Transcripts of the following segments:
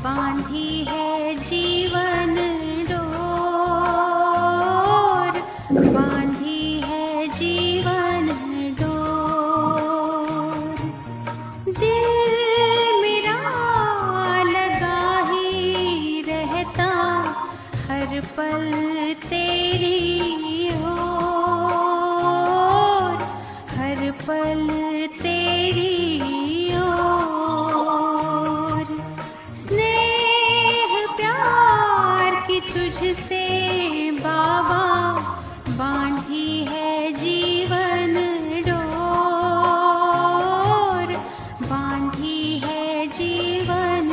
बांधी है जीवन डोर, बांधी है जीवन डोर। दिल मेरा लगा ही रहता हर पल तेरी ओर, हर पल तेरी ओर। स्नेह प्यार की तुझसे बाबा बांधी है जीवन डोर, बांधी है जीवन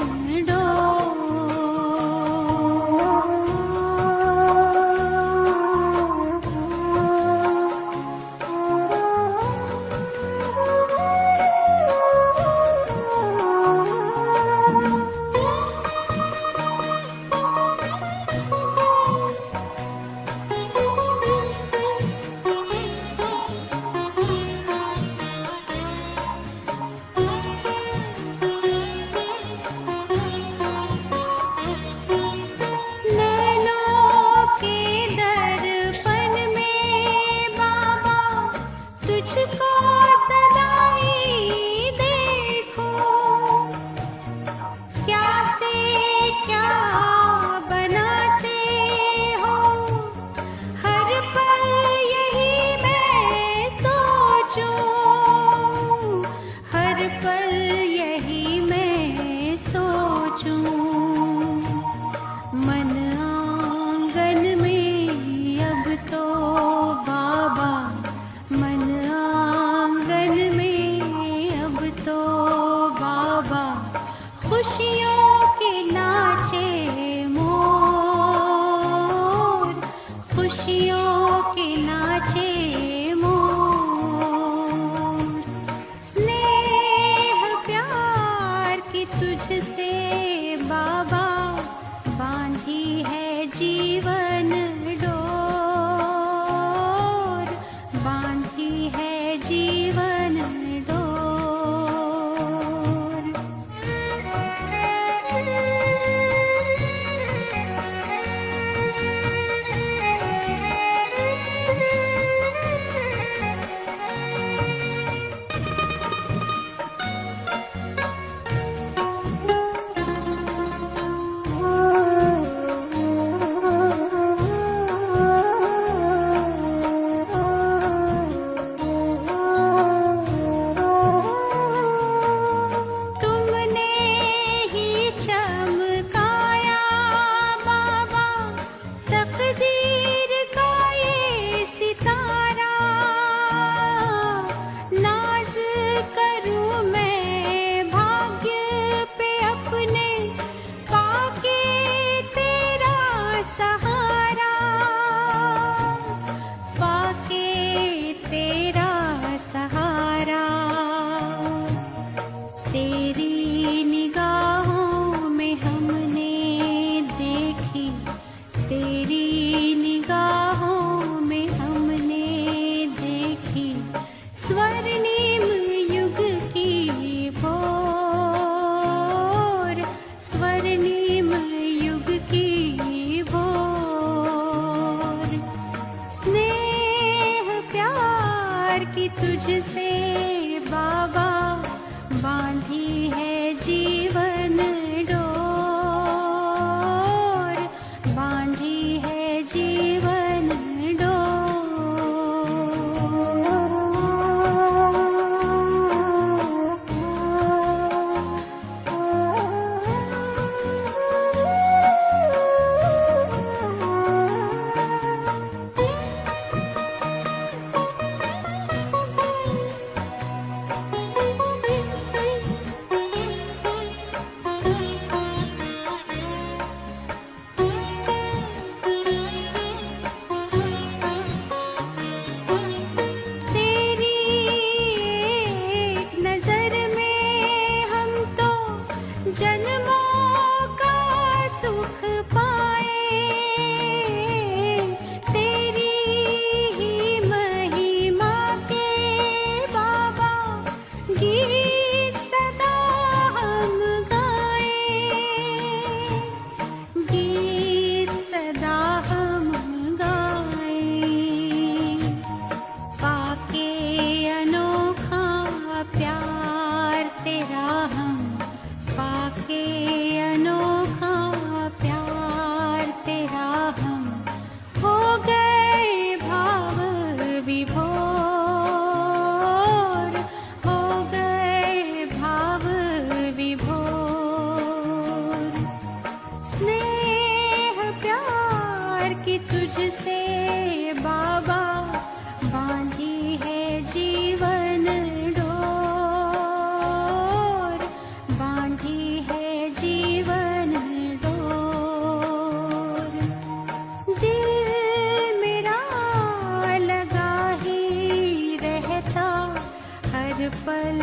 पल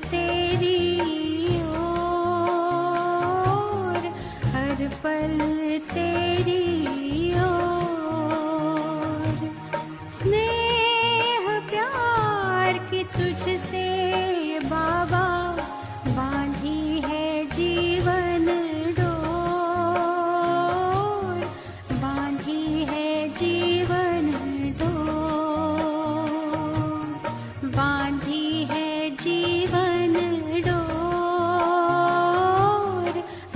तेरी ओर, हर पल तेरी ओर। स्नेह प्यार की तुझसे बाबा बांधी है जीवन डोर, बांधी है जीवन डोर, बांधी है जीवन डोर,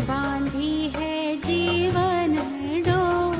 बांधी है जीवन डोर।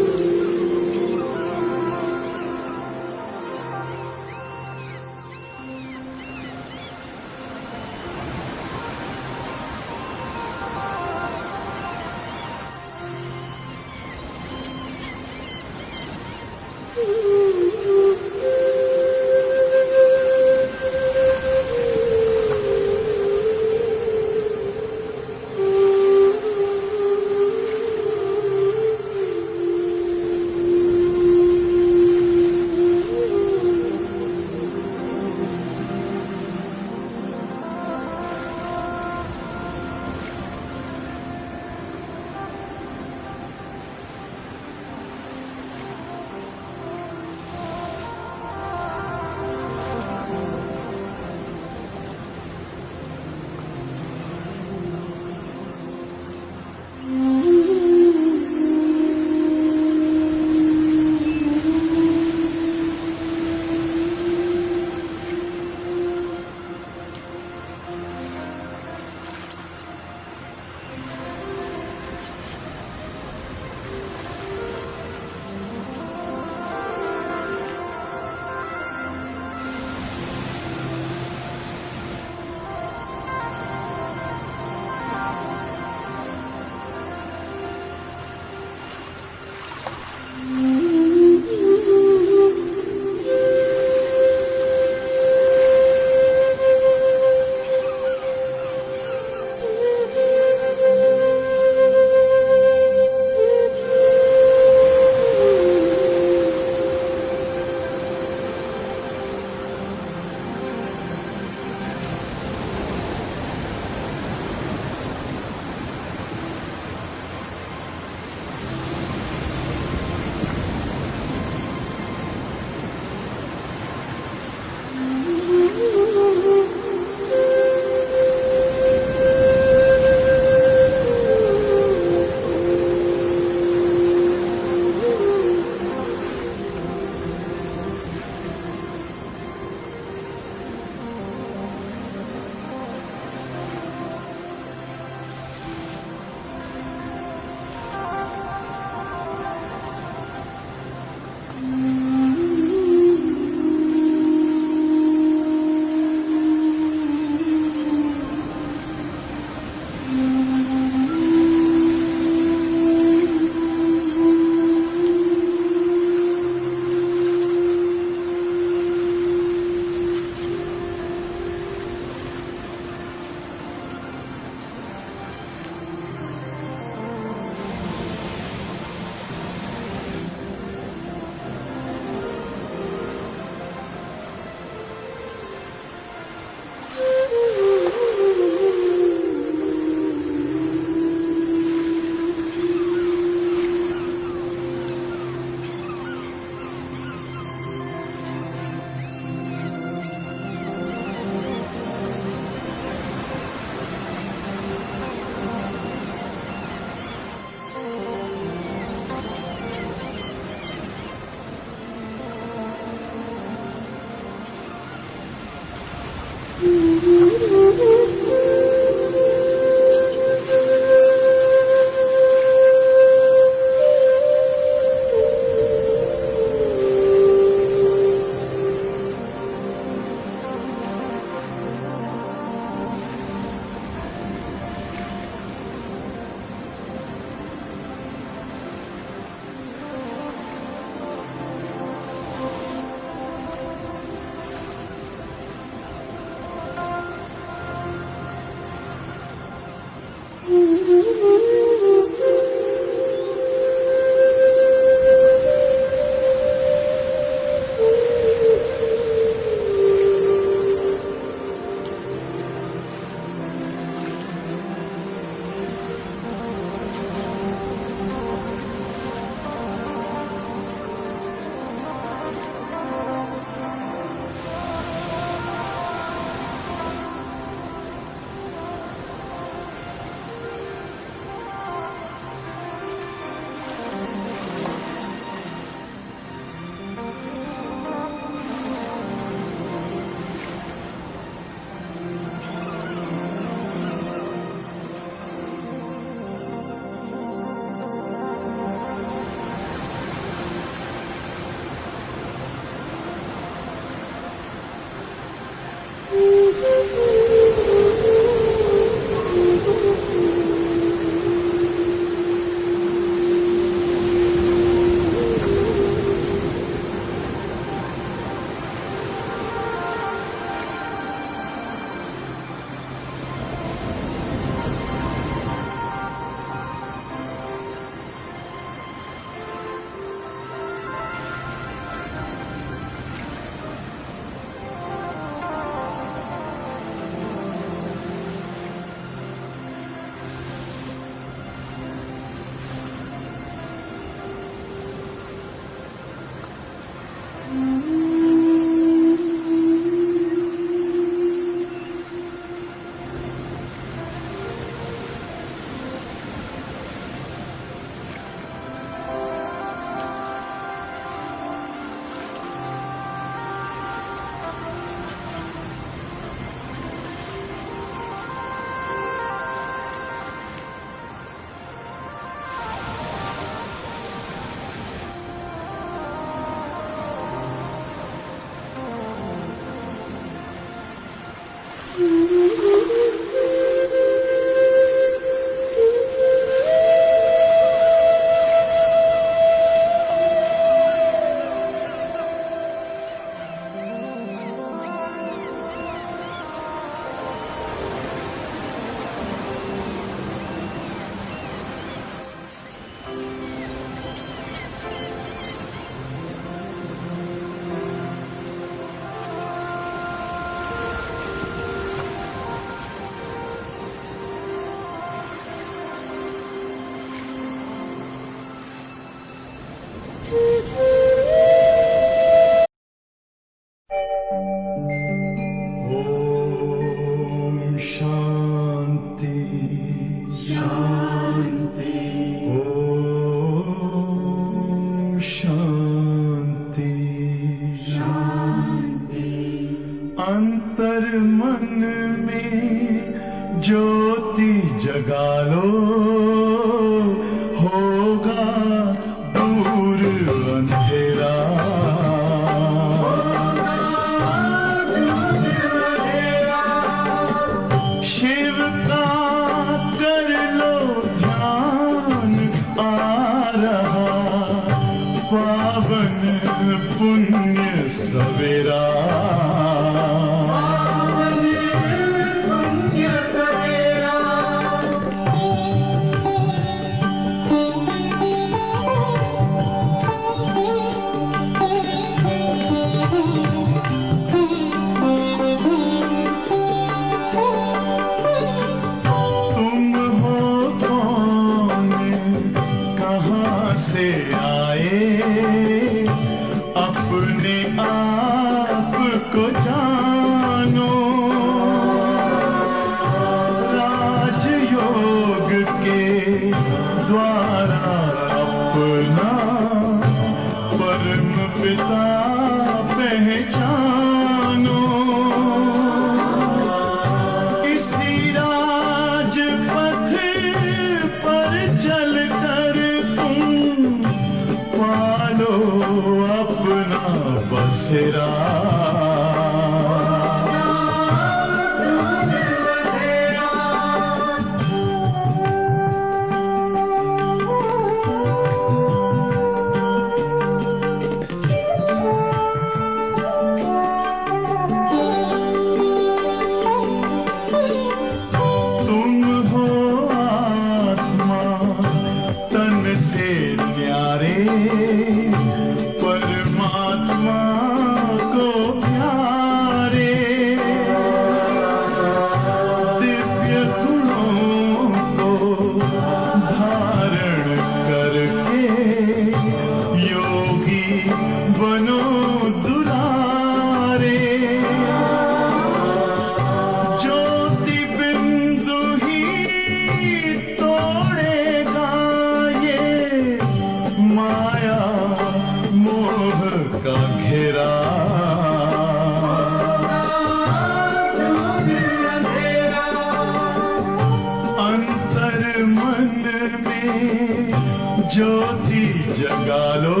गालो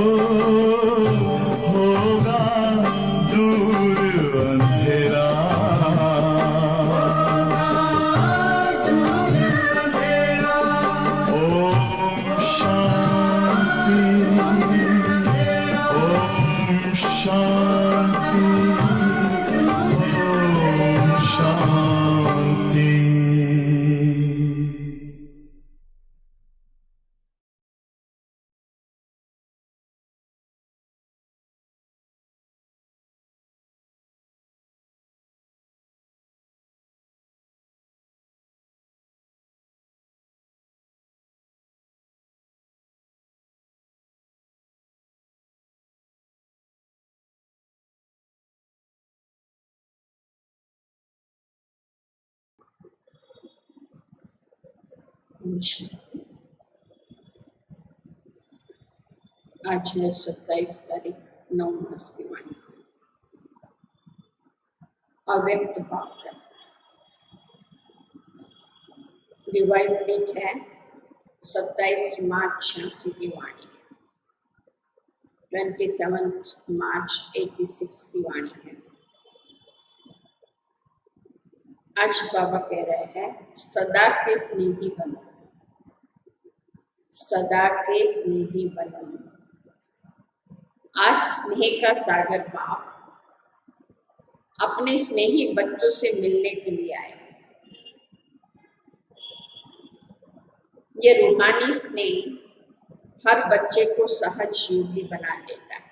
होगा दूर अंधेरा, ओम शांति, ओम शांति, ओम शांति। आज है 27 तारीख 9 मास की वाणी। अव्यक्त भाव का रिवाइज डेट है 27 मार्च 86 की वाणी, 27 मार्च 86 की वाणी है। आज बाबा कह रहे हैं सदा के स्नेही बनो, सदा के स्नेही बनो। आज स्नेह का सागर बाप अपने स्नेही बच्चों से मिलने के लिए आए। ये रूहानी स्नेह हर बच्चे को सहज योगी बना देता है।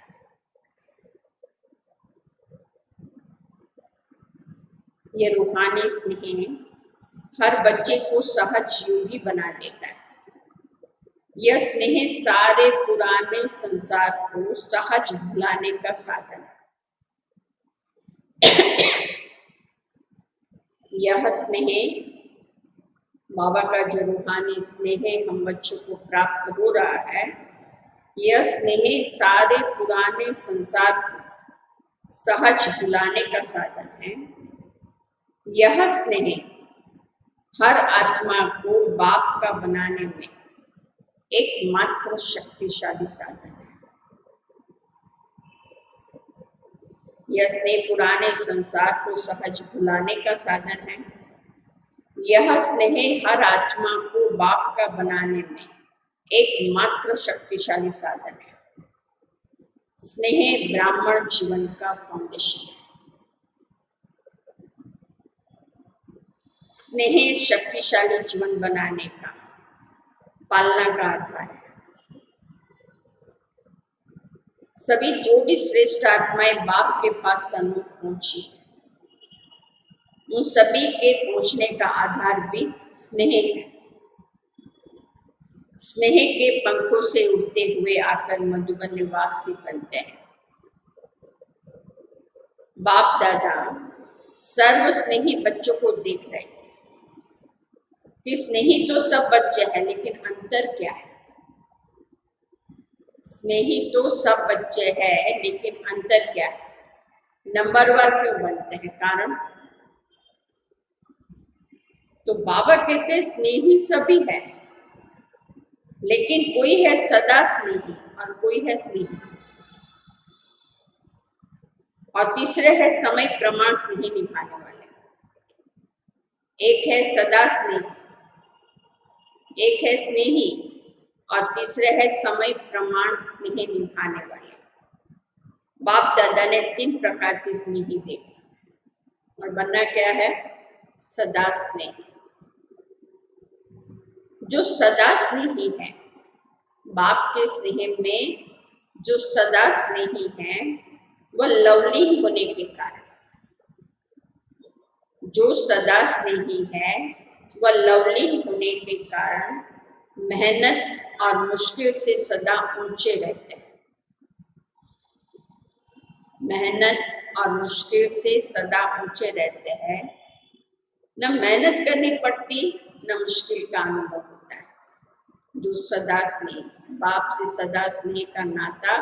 ये रूहानी स्नेह हर बच्चे को सहज योगी बना देता है। यह स्नेह सारे पुराने संसार को सहज भुलाने का साधन है। यह स्नेह बाबा का जो रूहानी स्नेह हम बच्चों को प्राप्त हो रहा है, यह स्नेह सारे पुराने संसार को सहज भुलाने का साधन है। यह स्नेह हर आत्मा को बाप का बनाने में एकमात्र शक्तिशाली साधन है। यह स्नेह पुराने संसार को सहज भुलाने का साधन है। यह स्नेह हर आत्मा को बाप का बनाने में एकमात्र शक्तिशाली साधन है। स्नेह ब्राह्मण जीवन का फाउंडेशन है। स्नेह शक्तिशाली जीवन बनाने का, पालना का आधार है। सभी जो भी श्रेष्ठ आत्माएं बाप के पास सन्मुख पहुंची, उन सभी के पहुंचने का आधार भी स्नेह है। स्नेह के पंखों से उड़ते हुए आकर मधुबन निवासी बनते हैं। बाप दादा सर्व स्नेही बच्चों को देख रहे थे कि स्नेही तो सब बच्चे हैं, लेकिन अंतर क्या है? स्नेही तो सब बच्चे हैं, लेकिन अंतर क्या है? नंबरवार क्यों बनते हैं? कारण तो बाबा कहते हैं स्नेही सभी है, लेकिन कोई है सदा स्नेही और कोई है स्नेही, और तीसरे है समय प्रमाण स्नेही निभाने वाले। एक है सदा स्नेही, एक है स्नेही, और तीसरे है समय प्रमाण स्नेही निभाने वाले। बाप दादा ने 3 प्रकार की स्नेही देखी, और बनना क्या है? सदा स्नेही। जो सदा स्नेही है, बाप के स्नेह में जो सदा स्नेही है, वह लवलीन होने के कारण, जो सदा स्नेही है वह लवलीन होने के कारण मेहनत और मुश्किल से सदा ऊंचे रहते हैं। मेहनत और मुश्किल से सदा ऊंचे रहते हैं। न मेहनत करनी पड़ती, न मुश्किल का अनुभव होता है। जो सदा स्नेह, बाप से सदा स्नेह का नाता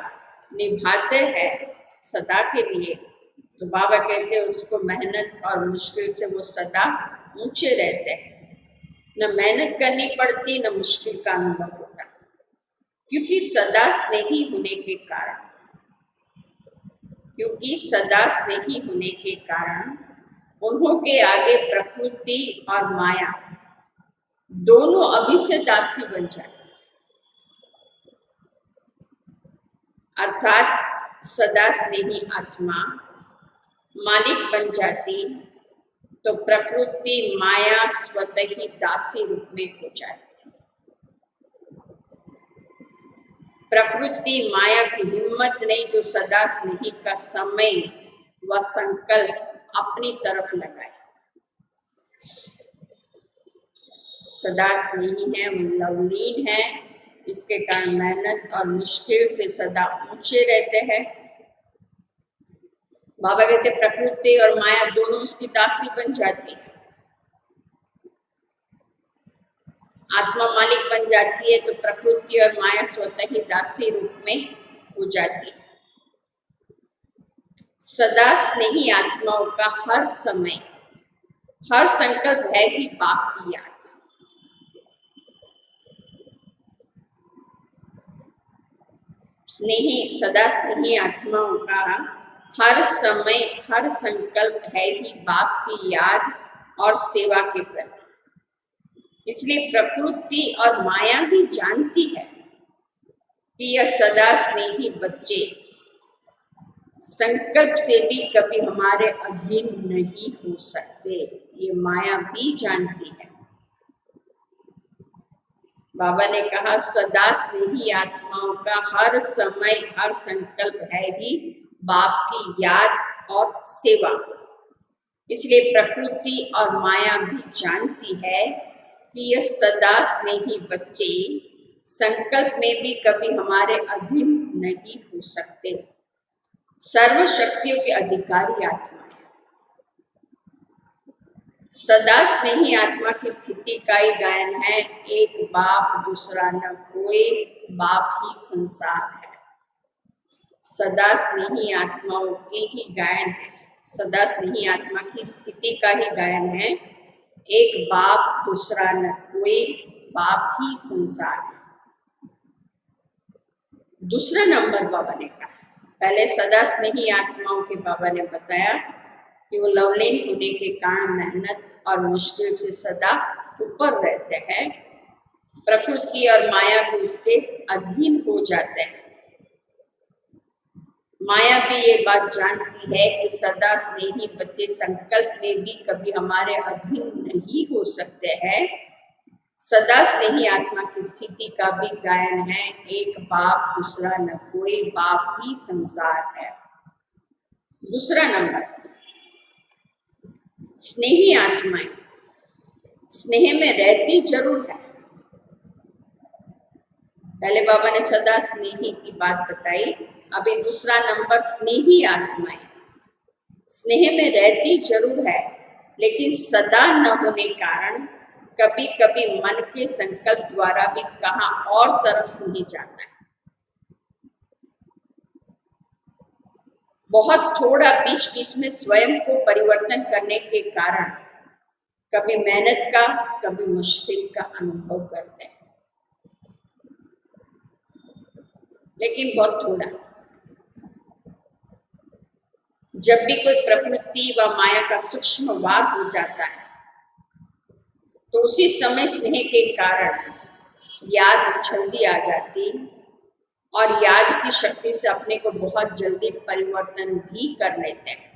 निभाते हैं सदा के लिए, तो बाबा कहते हैं उसको मेहनत और मुश्किल से वो सदा ऊंचे रहते हैं। न मेहनत करनी पड़ती, न मुश्किल का अनुभव होता। क्योंकि सदा स्नेही होने के कारण उन्हों के आगे प्रकृति और माया दोनों अभी से दासी बन जाए। अर्थात सदा स्नेही आत्मा मालिक बन जाती तो प्रकृति माया स्वतः ही दासी रूप में हो जाती। प्रकृति माया की हिम्मत नहीं जो सदा स्नेही का समय व संकल्प अपनी तरफ लगाए। सदा स्नेही है, लवलीन है, इसके कारण मेहनत और मुश्किल से सदा ऊंचे रहते हैं। बाबा कहते प्रकृति और माया दोनों उसकी दासी बन जाती है। आत्मा मालिक बन जाती है तो प्रकृति और माया स्वतः ही दासी रूप में हो जाती है। सदा स्नेही आत्माओं का हर समय हर संकल्प है ही बाप की याद। सदा स्नेही आत्माओं का हर समय हर संकल्प है ही बाप की याद और सेवा के प्रति। इसलिए प्रकृति और माया भी जानती है कि यह सदा स्नेही बच्चे संकल्प से भी कभी हमारे अधीन नहीं हो सकते। ये माया भी जानती है। बाबा ने कहा सदा स्नेही आत्माओं का हर समय हर संकल्प है ही बाप की याद और सेवा। इसलिए प्रकृति और माया भी जानती है कि यह सदा स्नेही बच्चे संकल्प में भी कभी हमारे अधीन नहीं हो सकते। सर्व शक्तियों के अधिकारी आत्मा है। सदा स्नेही आत्मा की स्थिति का ही गायन है, एक बाप दूसरा न कोई, बाप ही संसार है। सदा स्नेही आत्माओं की ही गायन है, सदा स्नेही आत्मा की स्थिति का ही गायन है, एक बाप दूसरा न कोई, बाप ही संसार है। दूसरा नंबर बाबा ने कहा, पहले सदा स्नेही आत्माओं के बाबा ने बताया कि वो लवलीन होने के कारण मेहनत और मुश्किल से सदा ऊपर रहते हैं। प्रकृति और माया भी उसके अधीन हो जाते हैं। माया भी ये बात जानती है कि सदा स्नेही बच्चे संकल्प में भी कभी हमारे अधीन नहीं हो सकते हैं। सदा स्नेही आत्मा की स्थिति का भी गायन है, एक बाप दूसरा न कोई, बाप ही संसार है। दूसरा नंबर, स्नेही आत्माएं स्नेह में रहती जरूर है। पहले बाबा ने सदा स्नेही की बात बताई, अभी दूसरा नंबर स्नेही आत्माएं स्नेह में रहती जरूर है, लेकिन सदा न होने कारण कभी कभी मन के संकल्प द्वारा भी कहाँ और तरफ से नहीं जाता है। बहुत थोड़ा बीच बीच में स्वयं को परिवर्तन करने के कारण कभी मेहनत का कभी मुश्किल का अनुभव करते हैं, लेकिन बहुत थोड़ा। जब भी कोई प्रकृति व माया का सूक्ष्म वाद हो जाता है तो उसी समय स्नेह के कारण याद जल्दी आ जाती और याद की शक्ति से अपने को बहुत जल्दी परिवर्तन भी कर लेते हैं।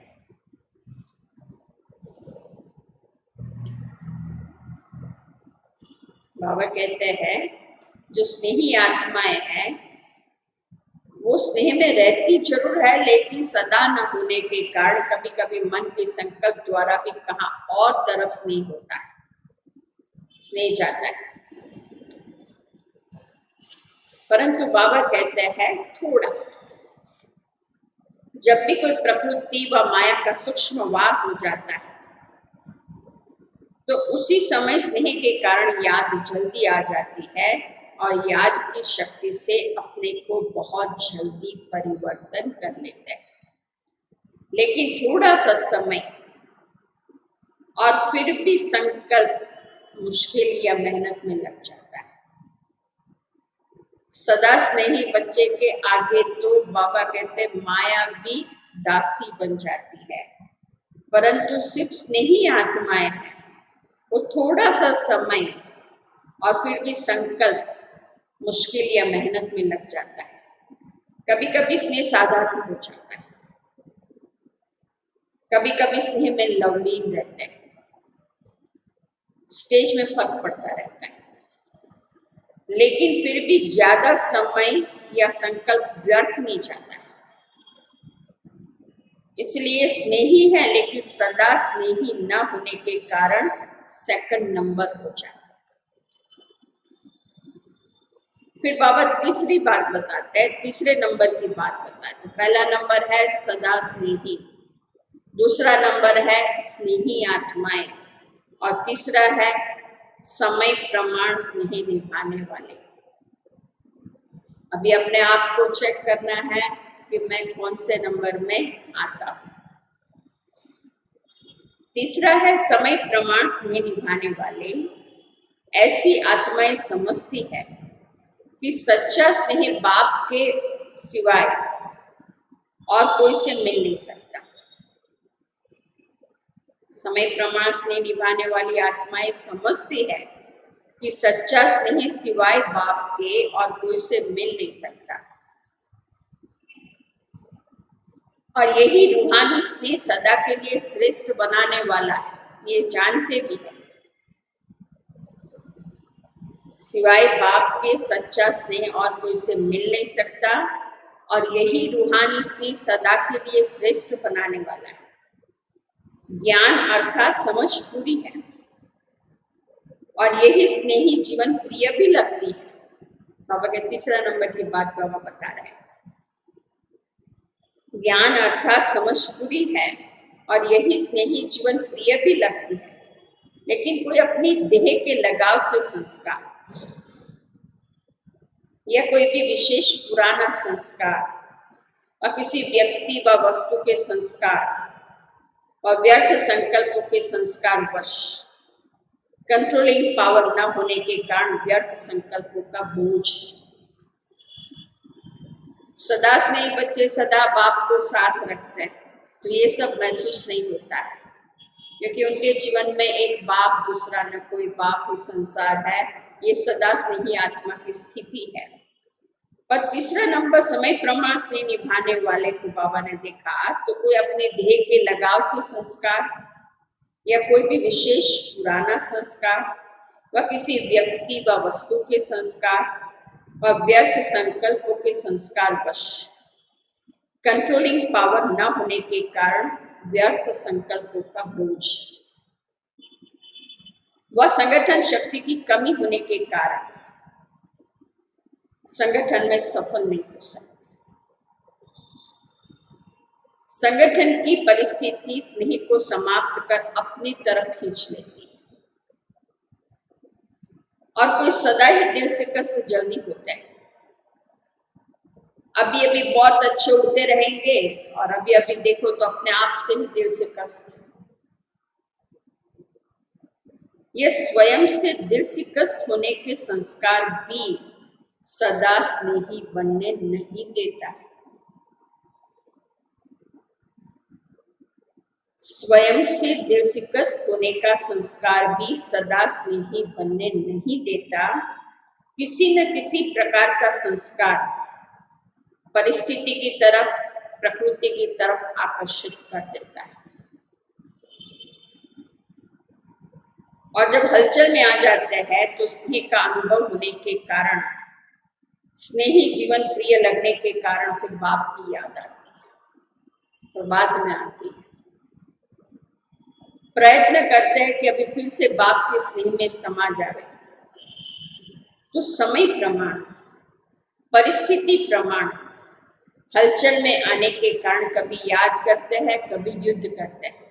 बाबा कहते हैं जो स्नेही आत्माएं हैं वो स्नेह में रहती जरूर है, लेकिन सदा न होने के कारण कभी कभी मन के संकल्प द्वारा भी कहाँ और तरफ स्नेह होता है, स्नेह जाता है। परंतु बाबा कहते हैं थोड़ा, जब भी कोई प्रकृति व माया का सूक्ष्म वाद हो जाता है तो उसी समय स्नेह के कारण याद जल्दी आ जाती है और याद की शक्ति से अपने को बहुत जल्दी परिवर्तन कर लेते हैं। लेकिन थोड़ा सा समय और फिर भी संकल्प मुश्किल या मेहनत में लग जाता है। सदा स्नेही बच्चे के आगे तो बाबा कहते माया भी दासी बन जाती है, परंतु सिर्फ स्नेही आत्माएं हैं, वो थोड़ा सा समय और फिर भी संकल्प मुश्किल या मेहनत में लग जाता है। कभी कभी स्नेह साधारण हो जाता है, कभी कभी स्नेह में लवलीन रहते हैं, स्टेज में फर्क पड़ता रहता है, लेकिन फिर भी ज्यादा समय या संकल्प व्यर्थ नहीं जाता है। इसलिए स्नेही है, लेकिन सदा स्नेही न होने के कारण सेकंड नंबर हो जाता है। फिर बाबा तीसरी बात बताते हैं, तीसरे नंबर की बात बताते हैं। पहला नंबर है सदा स्नेही, दूसरा नंबर है स्नेही आत्माएं, और तीसरा है समय प्रमाण स्नेह निभाने वाले। अभी अपने आप को चेक करना है कि मैं कौन से नंबर में आता हूँ। तीसरा है समय प्रमाण स्नेह निभाने वाले। ऐसी आत्माएं समझती है कि सच्चा स्नेह बाप के सिवाय और कोई से मिल नहीं सकता। समय प्रमाण स्नेह निभाने वाली आत्माएं समझती है कि सच्चा स्नेह सिवाय बाप के और कोई से मिल नहीं सकता, और यही रूहानी स्नेह सदा के लिए श्रेष्ठ बनाने वाला है, ये जानते भी है। सिवाय बाप के सच्चा स्नेह और कोई से मिल नहीं सकता, और यही रूहानी स्नेह सदा के लिए श्रेष्ठ बनाने वाला है। ज्ञान अर्थात समझ पूरी है, और यही स्नेही जीवन प्रिय भी लगती है। बाबा के तीसरा नंबर की बात बाबा बता रहे हैं। ज्ञान अर्थात समझ पूरी है, और यही स्नेही जीवन प्रिय भी लगती है, लेकिन कोई अपनी देह के लगाव के संस्कार या कोई भी विशेष पुराना संस्कार और किसी व्यक्ति व वस्तु के संस्कार और व्यर्थ संकल्पों के संस्कार वश कंट्रोलिंग पावर न होने के कारण व्यर्थ संकल्पों का बोझ। सदा स्नेही बच्चे सदा बाप को साथ रखते हैं, तो ये सब महसूस नहीं होता है, क्योंकि उनके जीवन में एक बाप दूसरा न कोई बाप ही संसार है। ये सदा स्नेही आत्मा की स्थिति है। पर तीसरा नंबर समय प्रमाण स्नेह निभाने वाले को बाबा ने देखा तो कोई अपने देह के लगाव के संस्कार या कोई भी विशेष पुराना संस्कार व किसी व्यक्ति व वस्तु के संस्कार व व्यर्थ संकल्पों के संस्कार वश कंट्रोलिंग पावर न होने के कारण व्यर्थ संकल्पों का बोझ व संगठन शक्ति की कमी होने के कारण संगठन में सफल नहीं हो सकते। संगठन की परिस्थिति स्नेह को समाप्त कर अपनी तरफ खींच लेती है, और कोई सदा ही दिल से कष्ट जल्दी होता है। अभी अभी बहुत अच्छे उड़ते रहेंगे, और अभी अभी देखो तो अपने आप से ही दिल से कष्ट। ये स्वयं से दिल से कष्ट होने के संस्कार भी सदा स्नेही बनने नहीं देता है। स्वयं से दिल से कष्ट होने का संस्कार भी सदा स्नेही बनने नहीं देता। किसी न किसी प्रकार का संस्कार परिस्थिति की तरफ, प्रकृति की तरफ आकर्षित कर देता है, और जब हलचल में आ जाते हैं तो स्नेह का अनुभव होने के कारण, स्नेही जीवन प्रिय लगने के कारण फिर बाप की याद आती है और बाद में आती है। प्रयत्न करते हैं कि अभी फिर से बाप के स्नेह में समा जाए, तो समय प्रमाण, परिस्थिति प्रमाण हलचल में आने के कारण कभी याद करते हैं, कभी युद्ध करते हैं।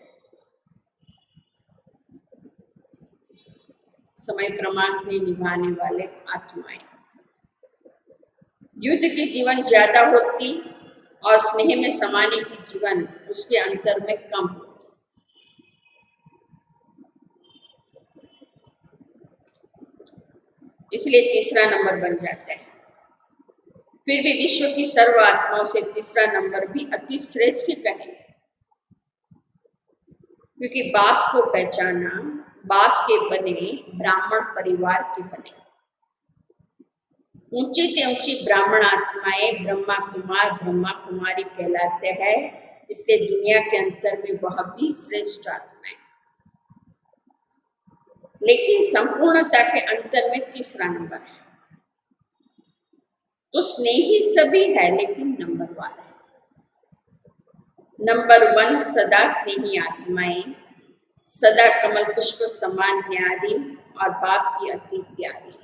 समय प्रमाण स्नेह निभाने वाले आत्माएं युद्ध की जीवन ज्यादा होती और स्नेह में समाने की जीवन उसके अंतर में कम होती। इसलिए तीसरा नंबर बन जाता है। फिर भी विश्व की सर्व आत्माओं से तीसरा नंबर भी अति श्रेष्ठ कहेंगे, क्योंकि बाप को पहचाना, बाप के बने, ब्राह्मण परिवार के बने। ऊंची से ऊंची ब्राह्मण आत्माएं ब्रह्मा कुमार ब्रह्मा कुमारी कहलाते हैं, इसलिए दुनिया के अंतर में वह भी श्रेष्ठ आत्मा है। लेकिन संपूर्णता के अंतर में तीसरा नंबर है। तो स्नेही सभी है, लेकिन नंबर वाला है। नंबर 1 सदा स्नेही आत्माएं, सदा कमल पुष्प समान न्यारी और बाप की अति प्यारी है।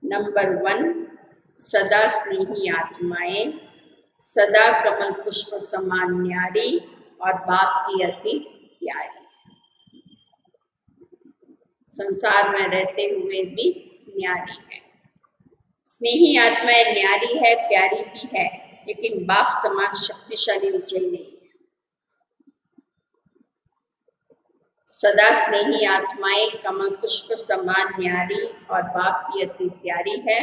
नंबर 1 सदा स्नेही आत्माएं, सदा कमल पुष्प समान न्यारी और बाप की अति प्यारी है। संसार में रहते हुए भी न्यारी है। स्नेही आत्माएं न्यारी है, प्यारी भी है, लेकिन बाप समान शक्तिशाली विजयी नहीं है। सदा स्नेही आत्माएं कमल पुष्प समान न्यारी और बाप की अति प्यारी है।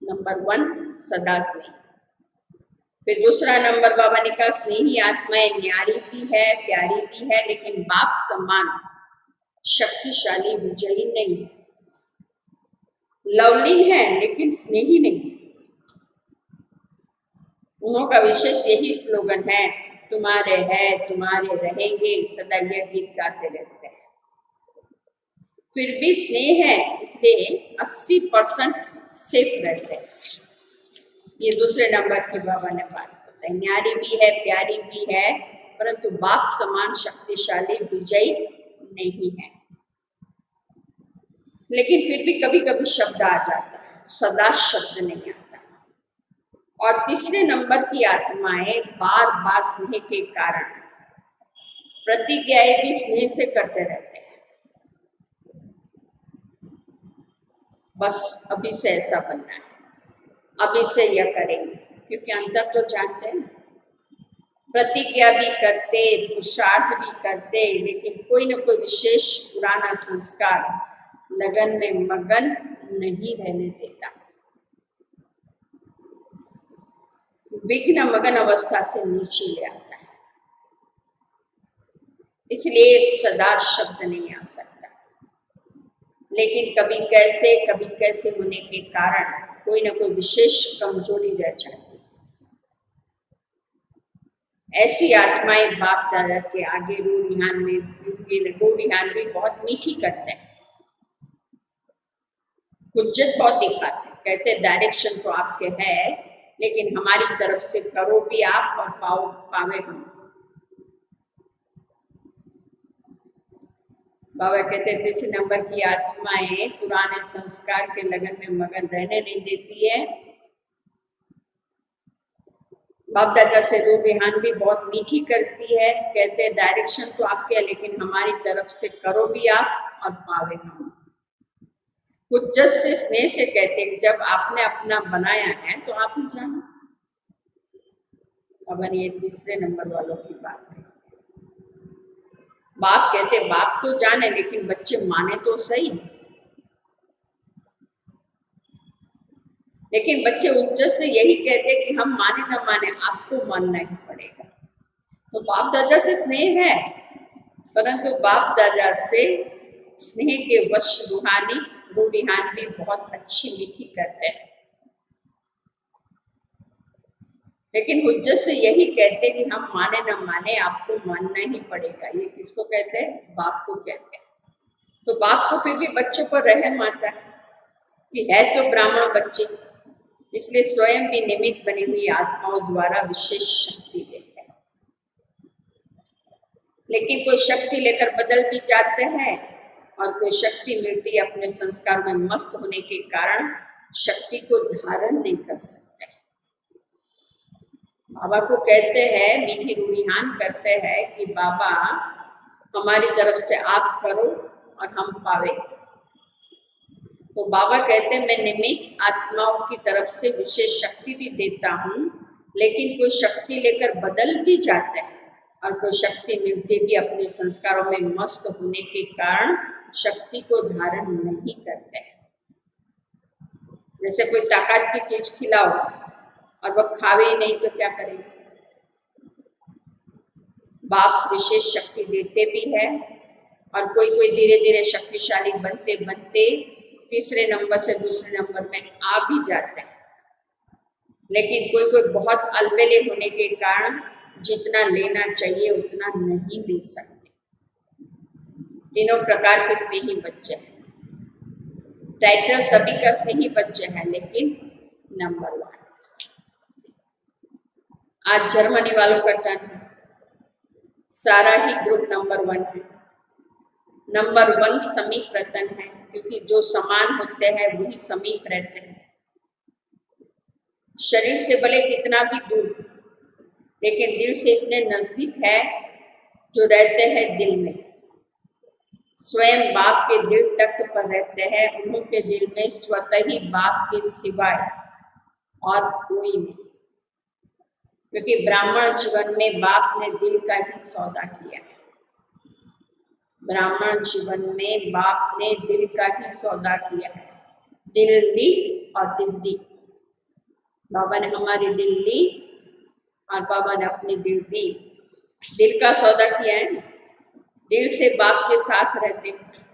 नंबर 1 सदा स्नेही। फिर दूसरा नंबर बाबा ने कहा स्नेही आत्माएं न्यारी भी है, प्यारी भी है, लेकिन बाप समान शक्तिशाली विजयी नहीं है। लवली है लेकिन स्नेही नहीं। उनका विशेष यही स्लोगन है, तुम्हारे है तुम्हारे रहेंगे, सदा यह गीत गाते रहते हैं। फिर भी स्नेह है, इसलिए 80% सेफ रहते हैं। ये दूसरे नंबर की बाबा ने बात बताई। न्यारी भी है, प्यारी भी है, परंतु बाप समान शक्तिशाली विजयी नहीं है। लेकिन फिर भी कभी कभी शब्द आ जाता है, सदा शब्द नहीं आता। और तीसरे नंबर की आत्माएं बार बार स्नेह के कारण प्रतिज्ञाएं भी स्नेह से करते रहते हैं। बस अभी से ऐसा बनना है, अभी से यह करेंगे, क्योंकि अंतर तो जानते हैं। प्रतिज्ञा भी करते, पुरुषार्थ भी करते, लेकिन कोई न कोई विशेष पुराना संस्कार लगन में मगन नहीं रहने देता। विघ्न मगन अवस्था से नीचे ले आता है, इसलिए सदा शब्द नहीं आ सकता। लेकिन कभी कैसे होने के कारण कोई ना कोई विशेष कमजोरी रह जाती है। ऐसी आत्माएं बाप दादा के आगे रूहान भी बहुत मीठी करते हैं, हुज्जत बहुत दिखाते हैं, कहते डायरेक्शन तो आपके है, लेकिन हमारी तरफ से करो भी आप और पावे हम। बाबा कहते तीसरे नंबर की आत्माएं पुराने संस्कार के लगन में मगन रहने नहीं देती है। बाप दादा से रूहान भी बहुत मीठी करती है, कहते डायरेक्शन तो आपके है, लेकिन हमारी तरफ से करो भी आप और पावे हम। हुज्जत से स्नेह से कहते जब आपने अपना बनाया है तो आप ही जानो। अब ये तीसरे नंबर वालों की बात है। बाप कहते बाप तो जाने, लेकिन बच्चे माने तो सही। लेकिन बच्चे उच्च से यही कहते कि हम माने न माने, आपको मानना ही पड़ेगा। तो बाप दादा से स्नेह है, परंतु बाप दादा से स्नेह के वश रूहानी भी बहुत अच्छी मीठी करते हैं। लेकिन हुज्जत से यही कहते कि हम माने न माने, आपको मानना ही पड़ेगा। ये किसको कहते हैं? बाप को कहते हैं। तो बाप को फिर भी बच्चों पर रहम आता है कि है तो ब्राह्मण बच्चे, इसलिए स्वयं भी निमित्त बनी हुई आत्माओं द्वारा विशेष शक्ति देते हैं। लेकिन कोई शक्ति लेकर बदल भी जाते हैं, और कोई शक्ति मिलती है अपने संस्कार में मस्त होने के कारण शक्ति को धारण नहीं कर सकते। बाबा को कहते हैं, मीठी रूहान करते हैं कि बाबा हमारी तरफ से आप करो और हम पावे। तो बाबा कहते हैं मैं निमित्त आत्माओं की तरफ से विशेष शक्ति भी देता हूँ, लेकिन कोई शक्ति लेकर बदल भी जाते हैं, और कोई शक्ति मिलती भी अपने संस्कारों में मस्त होने के कारण शक्ति को धारण नहीं करते। जैसे कोई ताकत की चीज खिलाओ और वह खावे ही नहीं तो क्या करेंगे। बाप विशेष शक्ति देते भी है और कोई कोई धीरे धीरे शक्तिशाली बनते बनते तीसरे नंबर से दूसरे नंबर में आ भी जाते हैं, लेकिन कोई कोई बहुत अलबेले होने के कारण जितना लेना चाहिए उतना नहीं ले सकते। तीनों प्रकार के स्नेही बच्चे हैं। टाइटल सभी का स्नेही बच्चे हैं, लेकिन नंबर 1। आज जर्मनी वालों का टर्न है। सारा ही ग्रुप नंबर 1 है। नंबर 1 समीप रतन है, क्योंकि जो समान होते हैं वही समीप रहते हैं। शरीर से भले कितना भी दूर, लेकिन दिल से इतने नजदीक है जो रहते हैं दिल में। स्वयं बाप के दिल तख्त पर रहते हैं। उनके दिल में स्वतः ही बाप के सिवाय और कोई नहीं, क्योंकि ब्राह्मण जीवन में बाप ने दिल का ही सौदा किया है। ब्राह्मण जीवन में बाप ने दिल का ही सौदा किया है। दिल ली और दिल दी। बाबा ने हमारी दिल ली और बाबा ने अपनी दिल दी। दिल का सौदा किया है। दिल से बाप के साथ रहते हैं।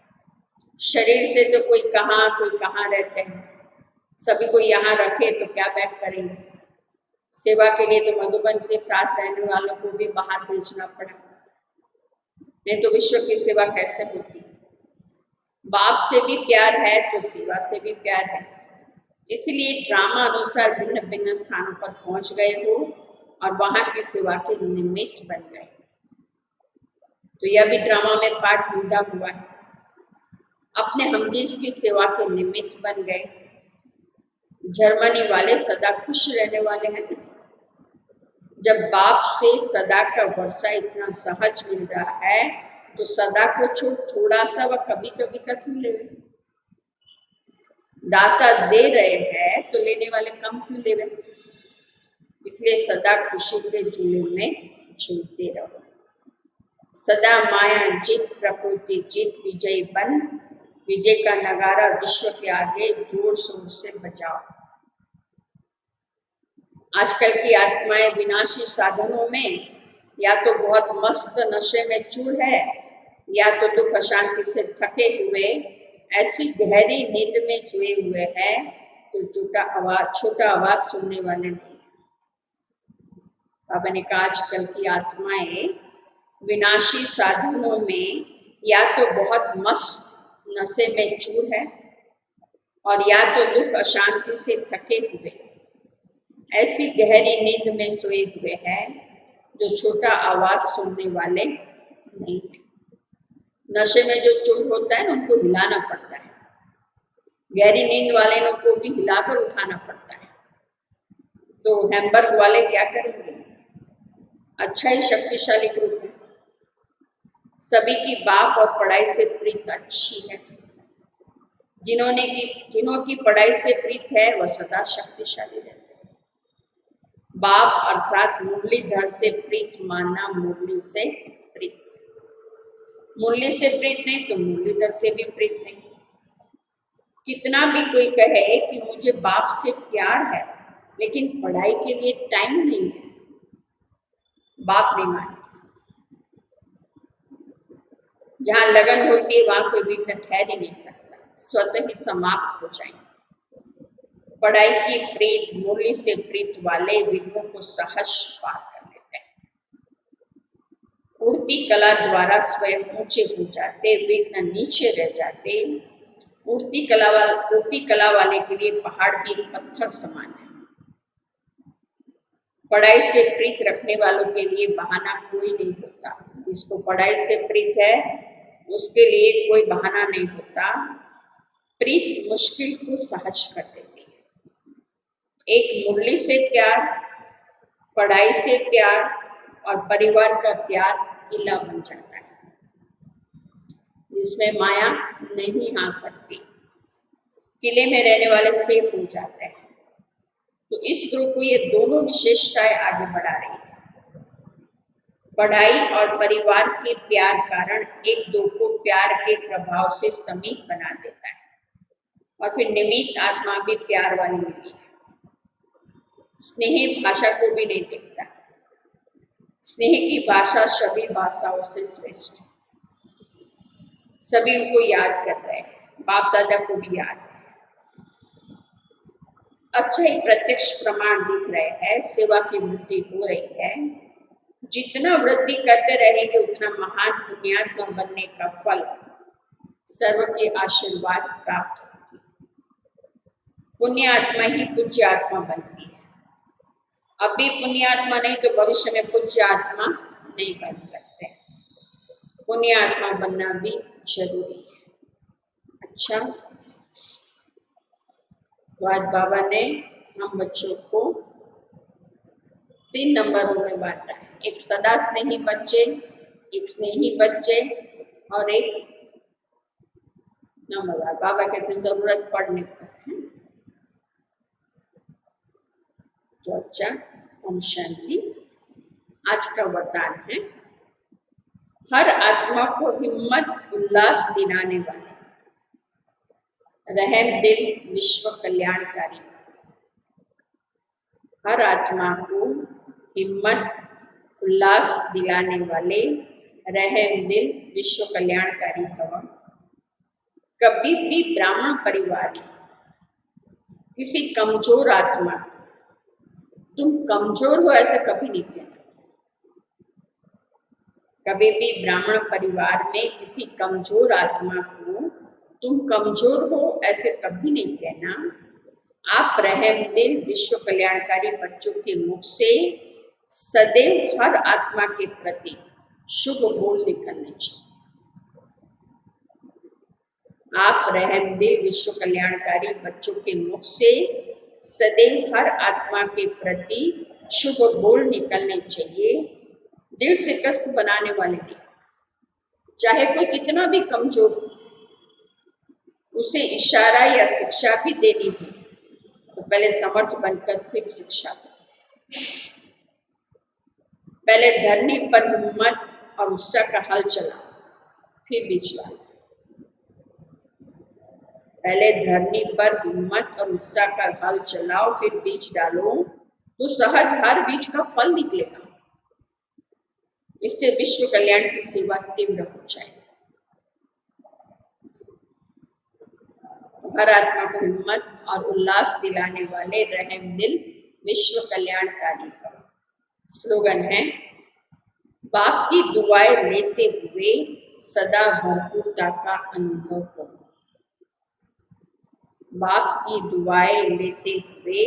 शरीर से तो कोई कहाँ रहते हैं। सभी को यहाँ रखे तो क्या बैठ करेंगे। सेवा के लिए तो मधुबन के साथ रहने वालों को भी बाहर भेजना पड़ा, नहीं तो विश्व की सेवा कैसे होती। बाप से भी प्यार है तो सेवा से भी प्यार है। इसलिए ड्रामा अनुसार भिन्न भिन्न स्थानों पर पहुंच गए हो और वहां की सेवा के निमित्त बन गए। तो यह भी ड्रामा में पार्ट ढूंढा हुआ है। अपने हमजीज की सेवा के निमित्त बन गए। जर्मनी वाले सदा खुश रहने वाले हैं। जब बाप से सदा का वर्षा इतना सहज मिल रहा है तो सदा को छोड़ थोड़ा सा व कभी कभी का क्यों ले। दाता दे रहे हैं तो लेने वाले कम क्यों ले। इसलिए सदा खुशी के झूले में झूलते रहो। सदा माया जीत, प्रकृति जीत, विजय बन। विजय का नगारा विश्व के आगे जोर शोर से बजाओ। आजकल की आत्माएं विनाशी साधनों में या तो बहुत मस्त नशे में चूर है, या तो दुख अशांति से थके हुए ऐसी गहरी नींद में सोए हुए हैं तो छोटा आवाज सुनने वाले नहीं। बाबा ने कहा आजकल की आत्माएं विनाशी साधनों में या तो बहुत मस्त नशे में चूर है और या तो दुख अशांति से थके हुए ऐसी गहरी नींद में सोए हुए हैं जो छोटा आवाज सुनने वाले नहीं है। नशे में जो चोर होता है उनको हिलाना पड़ता है। गहरी नींद वाले को भी हिलाकर उठाना पड़ता है। तो हैम्बर्ग वाले क्या करेंगे। अच्छा ही शक्तिशाली ग्रुप है। सभी की बाप और पढ़ाई से प्रीत अच्छी है। जिन्हों की पढ़ाई से प्रीत है वह सदा शक्तिशाली रहते हैं। बाप अर्थात मुरलीधर से प्रीत मानना मुरली से प्रीत। मुरली से प्रीत नहीं तो मुरलीधर से भी प्रीत नहीं। कितना भी कोई कहे कि मुझे बाप से प्यार है लेकिन पढ़ाई के लिए टाइम नहीं है, बाप नहीं मानते। जहां लगन होती है वहां कोई विघ्न ठहर ही नहीं सकता, स्वतः ही समाप्त हो जाएंगे। पढ़ाई की प्रीत, मुरली से प्रीत वाले विघ्नों को सहज पार कर लेते हैं। उड़ती कला द्वारा स्वयं ऊंचे हो जाते, विघ्न नीचे रह जाते। उड़ती कला वाले के लिए पहाड़ भी एक पत्थर समान है। पढ़ाई से प्रीत रखने वालों के लिए बहाना कोई नहीं होता। जिसको पढ़ाई से प्रीत है उसके लिए कोई बहाना नहीं होता। प्रीत मुश्किल को सहज कर देती है। एक मुरली से प्यार, पढ़ाई से प्यार और परिवार का प्यार किला बन जाता है जिसमें माया नहीं आ सकती। किले में रहने वाले सेफ हो जाते हैं। तो इस ग्रुप को ये दोनों विशेषताएं आगे बढ़ा रही है। पढ़ाई और परिवार के प्यार कारण एक दो को प्यार के प्रभाव से समीप बना देता है। और फिर निमित्त आत्मा भी प्यार वाली मिली है। स्नेह भाषा को भी नहीं देखता। स्नेह की भाषा सभी भाषाओं से श्रेष्ठ है। सभी उनको याद कर रहे हैं, बाप दादा को भी याद है। अच्छा ही प्रत्यक्ष प्रमाण दिख रहे हैं, सेवा की वृद्धि हो रही है। जितना वृद्धि करते रहेंगे उतना महान पुण्यात्मा बनने का फल सर्व के आशीर्वाद प्राप्त होगी। पुण्यात्मा ही पूज्य आत्मा बनती है। अभी पुण्यात्मा नहीं तो भविष्य में पूज्य आत्मा नहीं बन सकते। पुण्यात्मा बनना भी जरूरी है। अच्छा, तो आज बाबा ने हम बच्चों को 3 नंबरों में बांटा है। एक सदा स्नेही बच्चे, एक स्नेही बच्चे और एक नंबरदार। बाबा कहते जरूरत पड़ने पर है। तो अच्छा, ओम शांति। आज का वरदान है, हर आत्मा को हिम्मत उल्लास दिलाने वाले, रहम दिल, विश्व कल्याणकारी। हर आत्मा को हिम्मत उल्लास दिलाने वाले, रहम दिल, विश्व कल्याणकारी भव। कभी भी ब्राह्मण परिवार में किसी कमजोर आत्मा, तुम कमजोर हो ऐसा कभी नहीं कहना। कभी भी ब्राह्मण परिवार में किसी कमजोर आत्मा को तुम कमजोर हो ऐसे कभी नहीं कहना। आप रहम दिल, विश्व कल्याणकारी बच्चों के मुख से सदैव हर आत्मा के प्रति शुभ बोल निकलने चाहिए। आप रहम दिल, विश्व कल्याणकारी बच्चों के मुख से सदैव हर आत्मा के प्रति शुभ बोल निकलने चाहिए। दिल से कष्ट बनाने वाले नहीं। चाहे कोई कितना भी कमजोर हो, उसे इशारा या शिक्षा भी देनी हो तो पहले समर्थ बनकर फिर शिक्षा दो। पहले धरनी पर हिम्मत और उत्साह का हल चलाओ, फिर बीज डालो। पहले धरनी पर हिम्मत और उत्साह का हल चलाओ, फिर बीज डालो, तो सहज हर बीज का फल निकलेगा। इससे विश्व कल्याण की सेवा तीव्र हो जाएगी। हर आत्मा को हिम्मत और उल्लास दिलाने वाले, रहम दिल, विश्व कल्याणकारी भव। स्लोगन है, बाप की दुआएं लेते हुए सदा भरपूरता का अनुभव करो। बाप की दुआएं लेते हुए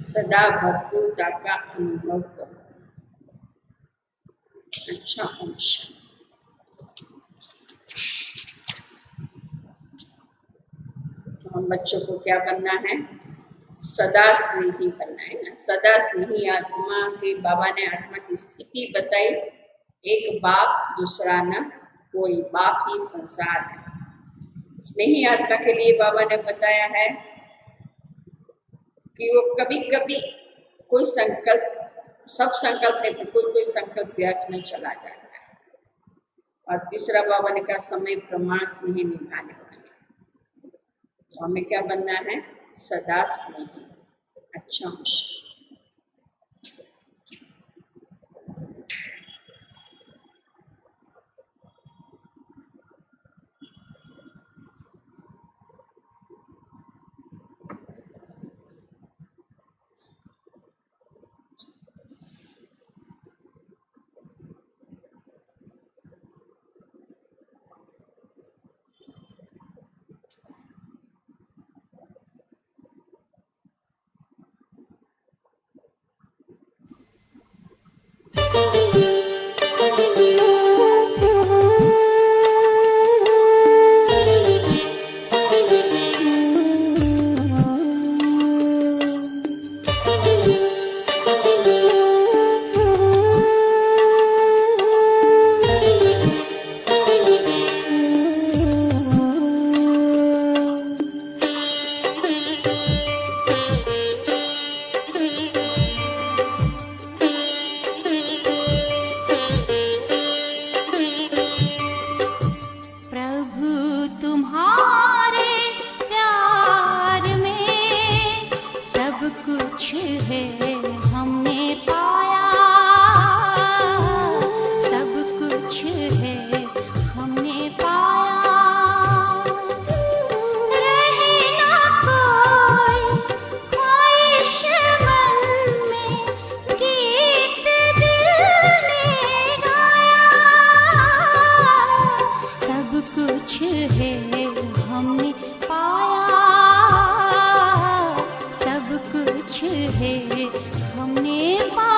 सदा भरपूरता का अनुभव करो। अच्छा, अंश हम बच्चों को क्या बनना है? सदा स्नेही बनना है ना। सदा स्नेही आत्मा के बाबा ने आत्मा की स्थिति बताई। एक बाप, दूसरा न कोई, बाप ही संसार है। स्नेही आत्मा के लिए बाबा ने बताया है कि वो कभी कभी कोई संकल्प, सब संकल्प नहीं, कोई संकल्प व्यर्थ में चला जाता है। और तीसरा बाबा ने कहा, समय प्रमाण स्नेही निभाने वाले। तो हमें क्या बनना है? सदा स्नेही। अच्छा, कुछ है हमने पाया, सब कुछ है हमने पाया।